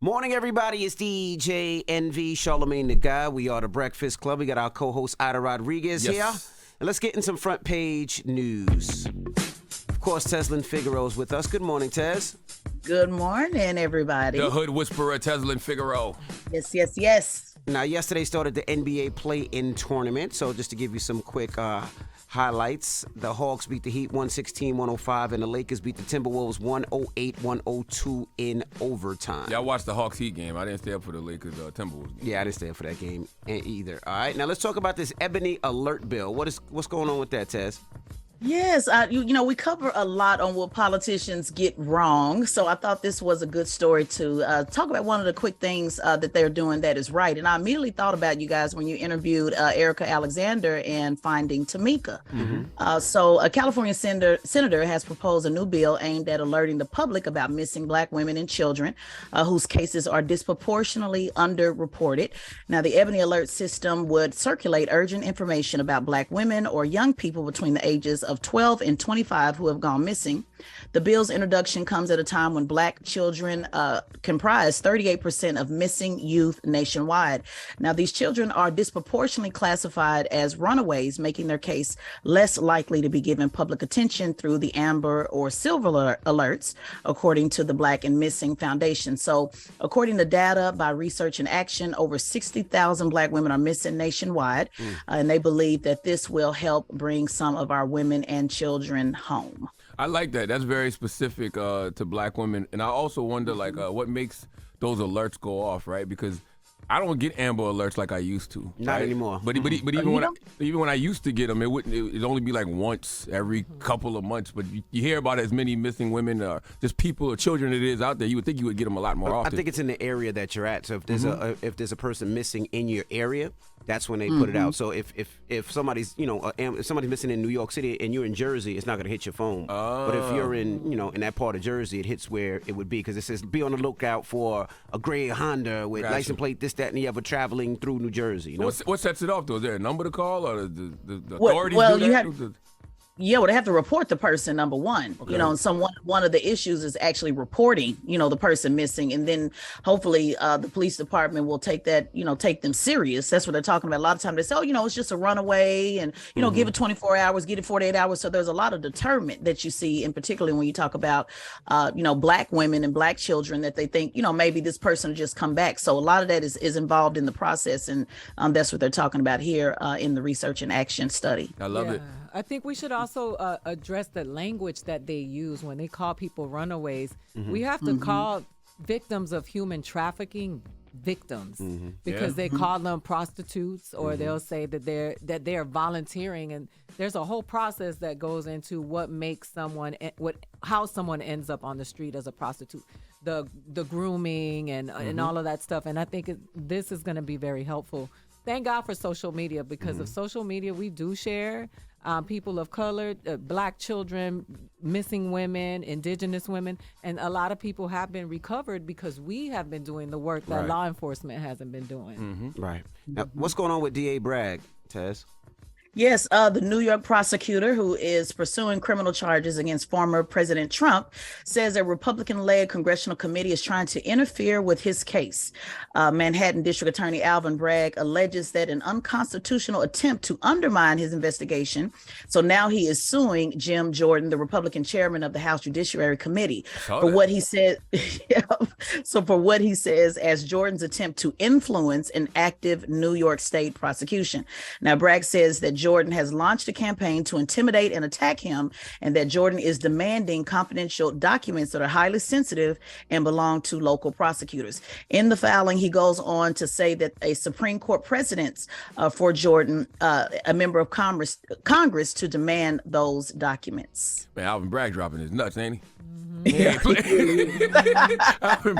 Morning, everybody. It's DJ NV, Charlamagne the Guy. We are the Breakfast Club. We got our co-host, Ida Rodriguez here. And let's get in some front page news. Of course, Teslin Figaro's with us. Good morning, Tez. Good morning, everybody. The hood whisperer, Teslin Figaro. Yes. Now, yesterday started the NBA play-in tournament. So just to give you some quick highlights, the Hawks beat the Heat 116-105, and the Lakers beat the Timberwolves 108-102 in overtime. Yeah, I watched the Hawks Heat game. I didn't stay up for the Lakers Timberwolves game. Yeah, I didn't stay up for that game either. All right, now let's talk about this Ebony Alert bill. What's going on with that, Tez? Yes, we cover a lot on what politicians get wrong. So I thought this was a good story to talk about one of the quick things that they're doing that is right. And I immediately thought about you guys when you interviewed Erica Alexander and Finding Tamika. Mm-hmm. So a California senator has proposed a new bill aimed at alerting the public about missing Black women and children whose cases are disproportionately underreported. Now, the Ebony Alert system would circulate urgent information about Black women or young people between the ages of 12 and 25 who have gone missing. The bill's introduction comes at a time when Black children comprise 38% of missing youth nationwide. Now, these children are disproportionately classified as runaways, making their case less likely to be given public attention through the Amber or Silver alerts, according to the Black and Missing Foundation. So, according to data by Research and Action, over 60,000 Black women are missing nationwide, and they believe that this will help bring some of our women and children home. I like that. That's very specific to Black women. And I also wonder, what makes those alerts go off, right? Because I don't get Amber Alerts like I used to. Not anymore. But even when I used to get them, it'd only be like once every couple of months. But you hear about as many missing women, just people or children it is out there. You would think you would get them a lot more often. I think it's in the area that you're at. So if there's a person missing in your area, that's when they put it out. So if somebody's if somebody's missing in New York City and you're in Jersey, it's not going to hit your phone. But if you're in that part of Jersey, it hits where it would be, because it says be on the lookout for a gray Honda with license plate this, that, and the other traveling through New Jersey. What sets it off though? Is there a number to call, or the authorities do that? They have to report the person, number one. Okay. And one of the issues is actually reporting, the person missing. And then hopefully the police department will take that, take them serious. That's what they're talking about. A lot of times they say, it's just a runaway, and, give it 24 hours, get it 48 hours. So there's a lot of deterrent that you see, and particularly when you talk about, Black women and Black children, that they think, maybe this person will just come back. So a lot of that is involved in the process. And that's what they're talking about here in the Research and Action study. I love it. I think we should also address the language that they use when they call people runaways. We have to call victims of human trafficking victims, because they call them prostitutes, or they'll say that they're volunteering, and there's a whole process that goes into what makes how someone ends up on the street as a prostitute, the grooming and all of that stuff. And I think this is going to be very helpful. Thank God for social media, because of social media, we do share people of color, Black children, missing women, indigenous women, and a lot of people have been recovered because we have been doing the work that law enforcement hasn't been doing. Right. Now, what's going on with D.A. Bragg, Tez? Yes, the New York prosecutor who is pursuing criminal charges against former President Trump says a Republican-led congressional committee is trying to interfere with his case. Manhattan District Attorney Alvin Bragg alleges that an unconstitutional attempt to undermine his investigation. So now he is suing Jim Jordan, the Republican chairman of the House Judiciary Committee, for what he said. So for what he says as Jordan's attempt to influence an active New York State prosecution. Now, Bragg says that Jordan has launched a campaign to intimidate and attack him, and that Jordan is demanding confidential documents that are highly sensitive and belong to local prosecutors. In the filing, he goes on to say that a Supreme Court precedent for Jordan, a member of Congress, to demand those documents. Man, Alvin Bragg dropping his nuts, ain't he? Yeah. Alvin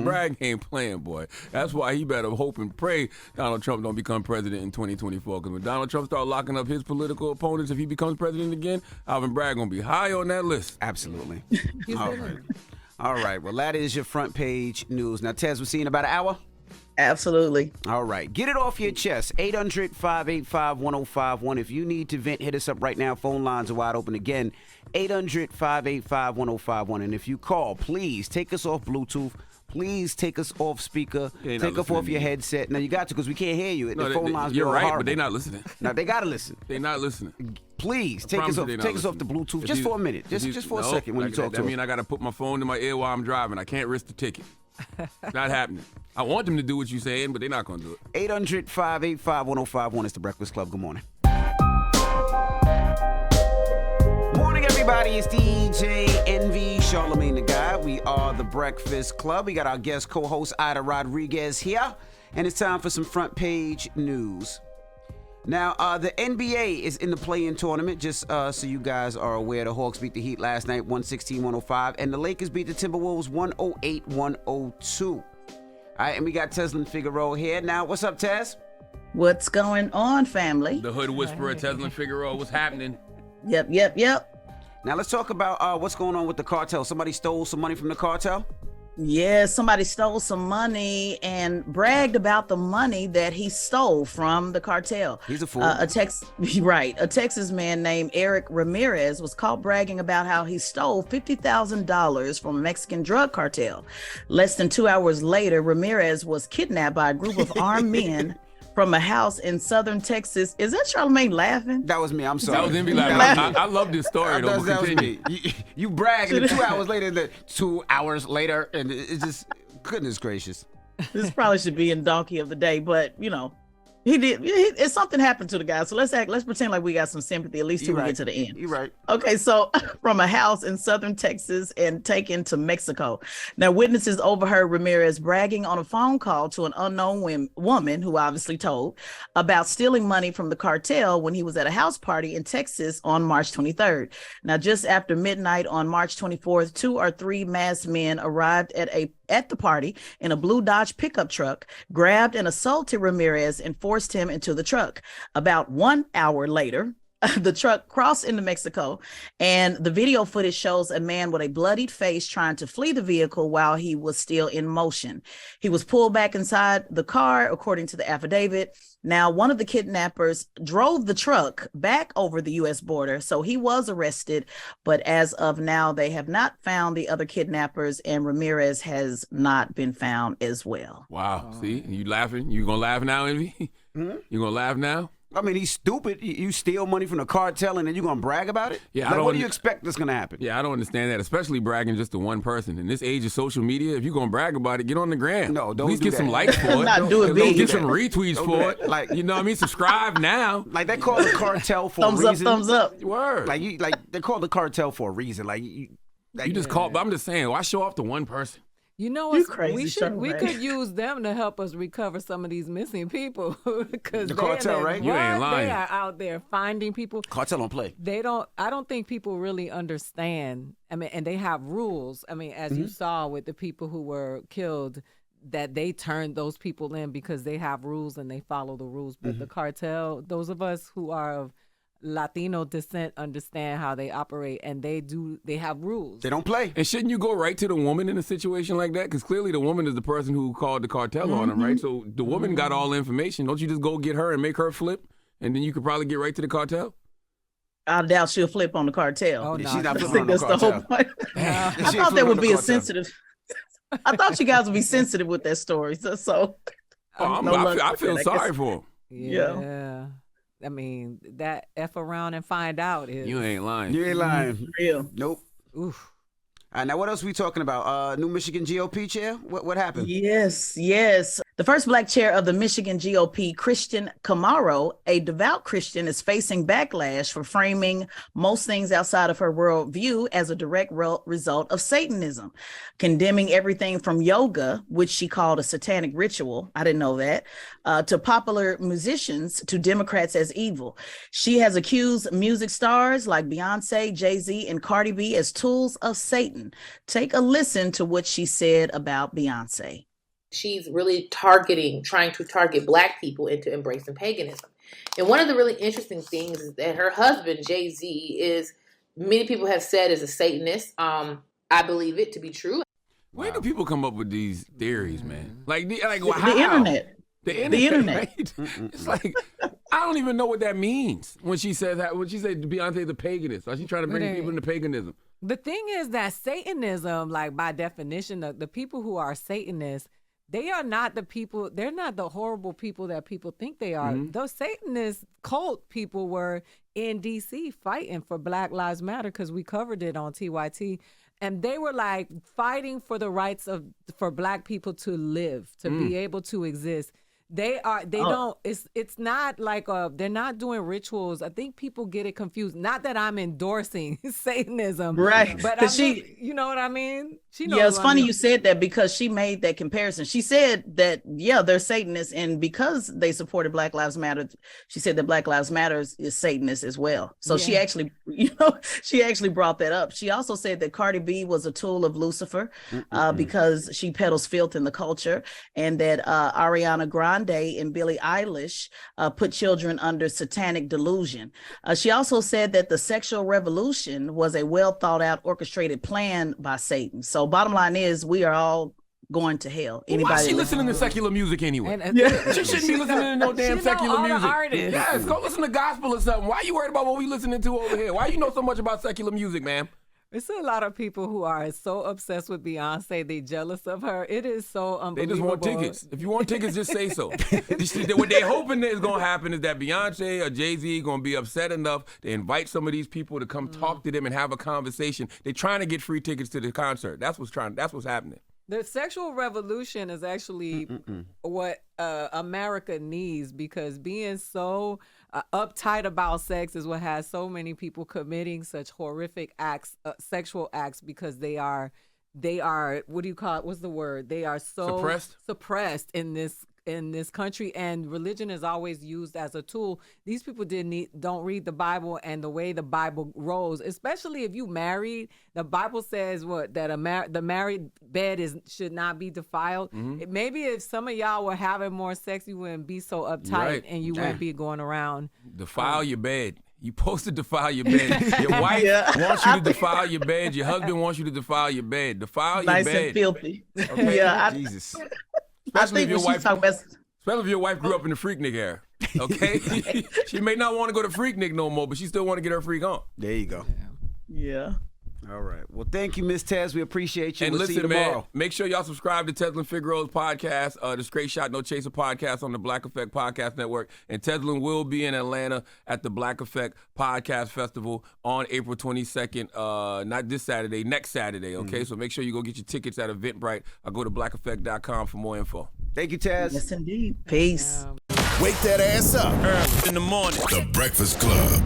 Bragg ain't playing, boy. That's why he better hope and pray Donald Trump don't become president in 2024. Because when Donald Trump start locking up his political opponents, if he becomes president again, Alvin Bragg gonna be high on that list. Absolutely. All right. Well, that is your front page news. Now, Tez, we'll see you in about an hour. Absolutely. All right. Get it off your chest. 800-585-1051. If you need to vent, hit us up right now. Phone lines are wide open again. 800-585-1051. And if you call, please take us off Bluetooth. please take us off speaker. They Take not us off listening your to you. headset. Now you got to because we can't hear you. No, The phone lines you're are right, horrible. but they're not listening. Now they gotta listen. They're not listening. Please take promise us you off. they not Take us off the listening. Bluetooth If just you- for a minute. if you- Just for a no, second when you talk to I us. mean, I got to put my phone in my ear while I'm driving. I can't risk the ticket. It's not happening. I want them to do what you're saying, but they're not going to do it. 800-585-1051 is the Breakfast Club. Good morning. Morning, everybody. It's DJ Envy, Charlamagne the Guy. We are the Breakfast Club. We got our guest co-host Ida Rodriguez here, and it's time for some front page news. Now, the NBA is in the play-in tournament, just so you guys are aware. The Hawks beat the Heat last night, 116-105, and the Lakers beat the Timberwolves 108-102. All right, and we got Teslin Figueroa here. Now, what's up, Tez? What's going on, family? The Hood Whisperer, Teslin Figueroa, what's happening? Yep. Now, let's talk about what's going on with the cartel. Somebody stole some money from the cartel? Yeah, somebody stole some money and bragged about the money that he stole from the cartel. He's a fool. A Texas man named Eric Ramirez was caught bragging about how he stole $50,000 from a Mexican drug cartel. Less than 2 hours later, Ramirez was kidnapped by a group of armed men from a house in southern Texas. Is that Charlamagne laughing? That was me. I'm sorry. That was Envy laughing. I love this story, though. That was Continue. me. You brag, and then 2 hours later, 2 hours later, and it's just, goodness gracious. This probably should be in Donkey of the Day, but you know, it's something happened to the guy. So let's pretend like we got some sympathy, at least till we get to the end. You're right. Okay, so from a house in southern Texas and taken to Mexico. Now, witnesses overheard Ramirez bragging on a phone call to an unknown woman who obviously told about stealing money from the cartel when he was at a house party in Texas on March 23rd. Now, just after midnight on March 24th, 2 or 3 masked men arrived at the party in a blue Dodge pickup truck, grabbed and assaulted Ramirez and forced him into the truck. About 1 hour later, the truck crossed into Mexico, and the video footage shows a man with a bloodied face trying to flee the vehicle while he was still in motion. He was pulled back inside the car, according to the affidavit. Now, one of the kidnappers drove the truck back over the U.S. border, so he was arrested. But as of now, they have not found the other kidnappers, and Ramirez has not been found as well. Wow. See, you laughing? You going to laugh now, Envy? You going to laugh now? I mean, he's stupid. You steal money from the cartel and then you're going to brag about it? Yeah, Like, what do you expect that's going to happen? Yeah, I don't understand that, especially bragging just to one person. In this age of social media, if you're going to brag about it, get on the gram. No, don't At least do get that. some likes for it. Not do it Don't big. get some retweets Don't for do it. that. Like- you know what I mean? Subscribe now. Like, they call the cartel for Thumbs a up, reason. thumbs up. Word. Like, they call the cartel for a reason. Like, you just call, but I'm just saying, why show off to one person? You know You what? crazy, We Charlamagne. could use them to help us recover some of these missing people because The cartel, right? You ain't lying. They are out there finding people. cartel don't play. I don't think people really understand. I mean, and they have rules. I mean, as you saw with the people who were killed, that they turned those people in because they have rules and they follow the rules. But the cartel, those of us who are of Latino descent understand how they operate, and they have rules. They don't play. And shouldn't you go right to the woman in a situation like that? Because clearly the woman is the person who called the cartel on him, right? So the woman got all the information. Don't you just go get her and make her flip? And then you could probably get right to the cartel? I doubt she'll flip on the cartel. Oh, no, She's not I flipping think on the that's the whole cartel. point. She I ain't thought flipping that on would the be a cartel. sensitive. I thought you guys would be sensitive with that story. So I feel sorry for him. Yeah. I mean, that F around and find out is You ain't lying. You ain't lying. real. Nope. oof. All right, now what else we talking about? New Michigan GOP chair? What happened? Yes. The first Black chair of the Michigan GOP, Christian Camaro, a devout Christian, is facing backlash for framing most things outside of her worldview as a direct result of Satanism, condemning everything from yoga, which she called a satanic ritual, I didn't know that, to popular musicians, to Democrats as evil. She has accused music stars like Beyoncé, Jay-Z, and Cardi B as tools of Satan. Take a listen to what she said about Beyoncé. She's really trying to target Black people into embracing paganism. And one of the really interesting things is that her husband, Jay-Z, is, many people have said, is a Satanist. I believe it to be true. Where do people come up with these theories, man? Like how? The internet. The internet. right? It's like, I don't even know what that means when she says that. When she said Beyonce the paganist, are she trying to bring people into paganism? The thing is that Satanism, like by definition, the people who are Satanists, they are not the people, they're not the horrible people that people think they are. Those Satanist cult people were in D.C. fighting for Black Lives Matter, because we covered it on TYT. And they were like fighting for the rights for Black people to live, to be able to exist. It's not like they're not doing rituals. I think people get it confused. Not that I'm endorsing Satanism. Right. But you know what I mean? She knows. Yeah, it's funny you said that, because she made that comparison. She said that, yeah, they're Satanists, and because they supported Black Lives Matter, she said that Black Lives Matter is Satanist as well. So she actually, she actually brought that up. She also said that Cardi B was a tool of Lucifer because she peddles filth in the culture, and that Ariana Grande and Billie Eilish put children under satanic delusion. She also said that the sexual revolution was a well thought out, orchestrated plan by Satan. So bottom line is, we are all going to hell. Why is she listening to secular music anyway? She shouldn't be listening to no damn secular music. Yes, go listen to gospel or something. Why are you worried about what we listening to over here? Why you know so much about secular music, man? It's a lot of people who are so obsessed with Beyonce, they jealous of her. It is so unbelievable. They just want tickets. If you want tickets, just say so. What they hoping is going to happen is that Beyonce or Jay-Z going to be upset enough to invite some of these people to come talk to them and have a conversation. They're trying to get free tickets to the concert. That's what's happening. The sexual revolution is actually what America needs, because being so uptight about sex is what has so many people committing such horrific acts, sexual acts, because they are, what do you call it? What's the word? They are so suppressed in this country, and religion is always used as a tool. These people don't read the Bible and the way the Bible rolls, especially if you married. The Bible says that the married bed should not be defiled. Maybe if some of y'all were having more sex, you wouldn't be so uptight, and you wouldn't be going around. Defile your bed. You supposed to defile your bed. Your wife wants you to defile your bed. Your husband wants you to defile your bed. Defile your bed. Nice and filthy. Okay? Jesus. Especially if your wife grew up in the Freaknik era, okay? She may not want to go to Freaknik no more, but she still want to get her freak on. There you go. Yeah. All right. Well, thank you, Miss Tez. We appreciate you. And we'll listen, see you tomorrow. man, make sure y'all subscribe to Teslin Figaro's podcast, the Straight Shot No Chaser podcast on the Black Effect Podcast Network. And Teslin will be in Atlanta at the Black Effect Podcast Festival on April 22nd, not this Saturday, next Saturday, okay? So make sure you go get your tickets at Eventbrite or go to blackeffect.com for more info. Thank you, Taz. Yes, indeed. Peace. Wake that ass up. In the morning. The Breakfast Club.